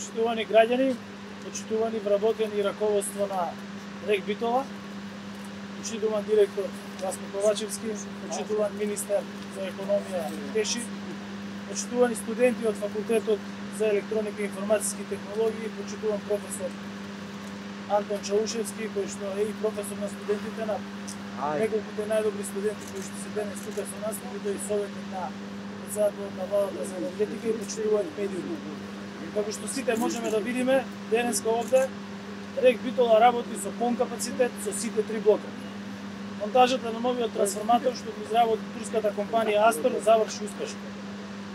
Почитувани граѓани, почитувани вработени и раководство на РЕК Битола, почитуван директор Васко Ковачевски, почитуван министер за економија Пеши, почитувани студенти од факултетот за електроника и информацијски технологии, почитуван професор Антон Чаушевски, кој што е и професор на студентите на неколките најдобри студенти кои што се денес тука со нас, бидоа и советник на председателот на владата за енергетика и почитувани медиуми. Како што сите можеме да видиме, денеска овде РЕК Битола работи со пон капацитет со сите три блока. Монтажата на новиот трансформатор што го изработи турската компанија Астор заврши успешно.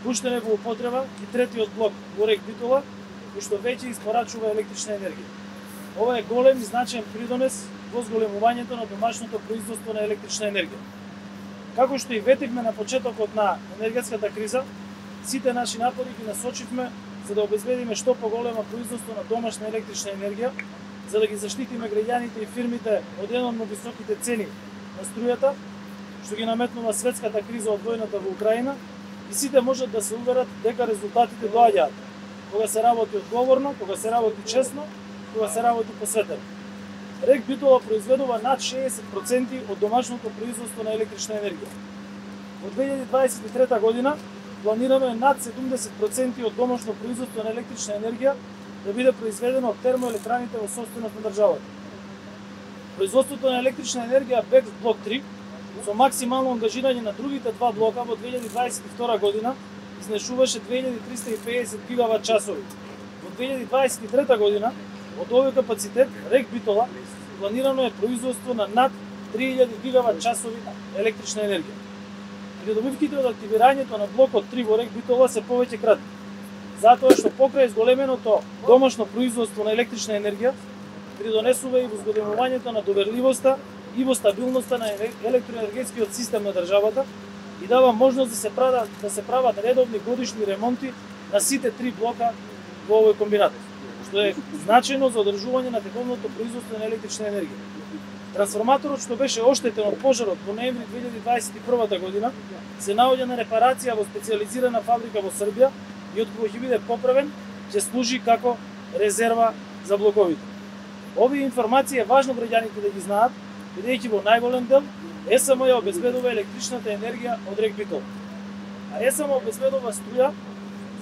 Пуштен е во употреба и третиот блок во РЕК Битола, кој што веќе испорачува електрична енергија. Ова е голем и значаен придонес во зголемувањето на домашното производство на електрична енергија. Како што и ветивме на почетокот на енергетската криза, сите наши напори ги насочивме за да обезбедиме што поголема производство на домашна електрична енергија, за да ги заштитиме граѓаните и фирмите од енормно високите цени на струјата, што ги наметнува светската криза од војната во Украина, и сите можат да се уверат дека резултатите доаѓаат кога се работи одговорно, кога се работи честно, кога се работи посветено. РЕК Битола произведува над 60% од домашното производство на електрична енергија. Во 2023 година планирано е над 70% од домашно производство на електрична енергија да биде произведено од термоелектраните во собственост на државата. Производството на електрична енергија БЕКС блок 3 со максимално ангажирање на другите два блока во 2022 година изнешуваше 2350 гигават часови. Во 2023 година од овој капацитет РЕК Битола планирано е производство на над 3000 гигават часови електрична енергија. Придобивките од активирањето на блокот 3 во РЕК Битола се повеќе кратки, затоа што покрај зголеменото домашно производство на електрична енергија придонесува и во зголемувањето на доверливоста и во стабилноста на електроенергетскиот систем на државата и дава можност да се прават редовни годишни ремонти на сите три блока во овој комбинат, што е значајно за одржување на тековното производство на електрична енергија. Трансформаторот што беше оштетен од пожарот во ноември 2021 година се наоѓа на репарација во специјализирана фабрика во Србија и откако ќе биде поправен, ќе служи како резерва за блоковите. Овие информации е важно граѓаните да ги знаат, бидејќи во најголем дел ЕСМ ја обезбедува електричната енергија од РЕК Битола. А ЕСМ обезбедува струја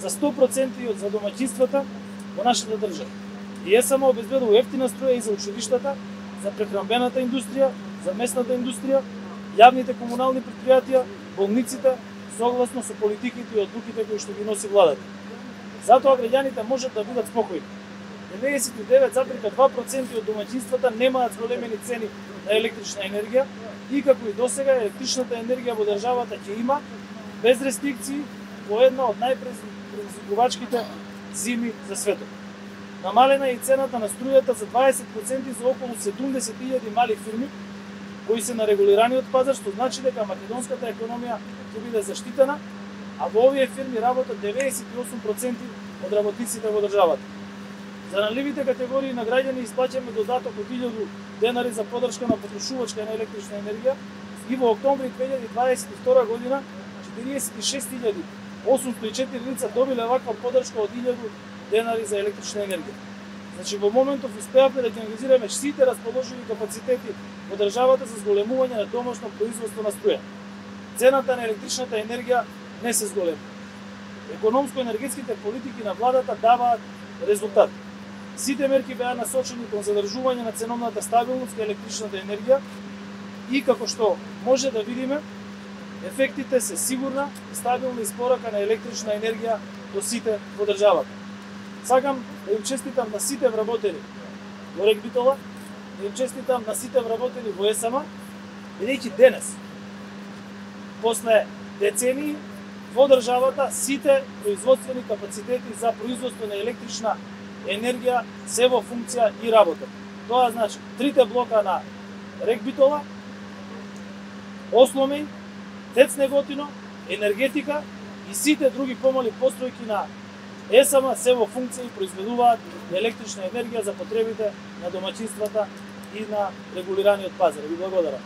за 100% за домаќинствата во нашата држава. И ЕСМ обезбедува ефтина струја и за училиштата, за прехранбената индустрија, за местната индустрија, јавните комунални претпријатија, болниците, согласно со политиките и одлуките кои што ги носи владата. Затоа граѓаните можат да бидат спокојни. 99,2% од домаќинствата немаат зголемени цени на електрична енергија и како и досега електричната енергија во државата ќе има без рестрикции во една од најпредизвикувачките зими за светот. Намалена е и цената на струјата за 20% за околу 70.000 мали фирми кои се на регулираниот пазар, што значи дека македонската економија ќе биде заштитена, а во овие фирми работат 98% од работниците во државата. За ранливите категории на граѓани исплаќаме додаток од 1000 денари за поддршка на потрошувачка на електрична енергија и во октомври 2022 година 46.804 лица добиле ваква поддршка од 1000 денари за електрична енергија. Значи во моментов успеавме да ги ангажираме сите расположени капацитети во државата за зголемување на домашно производство на струја. Цената на електричната енергија не се зголема. Економско-енергетските политики на владата даваат резултат. Сите мерки беа насочени кон задржување на ценовната стабилност кај електричната енергија и како што може да видиме, ефектите се сигурна и стабилна испорака на електрична енергија до сите во државата. Сакам да им честитам на сите вработени во РЕК Битола, да им честитам на сите вработени во ЕСМ, бидејќи денес, после децении, во државата сите производствени капацитети за производство на електрична енергија се во функција и работат. Тоа значи трите блока на РЕК Битола, Осломеј, ТЕЦ Неготино, енергетика и сите други помали постројки на ЕСМ се во функција и произведуваат електрична енергија за потребите на домаќинствата и на регулираниот пазар. Ви благодарам.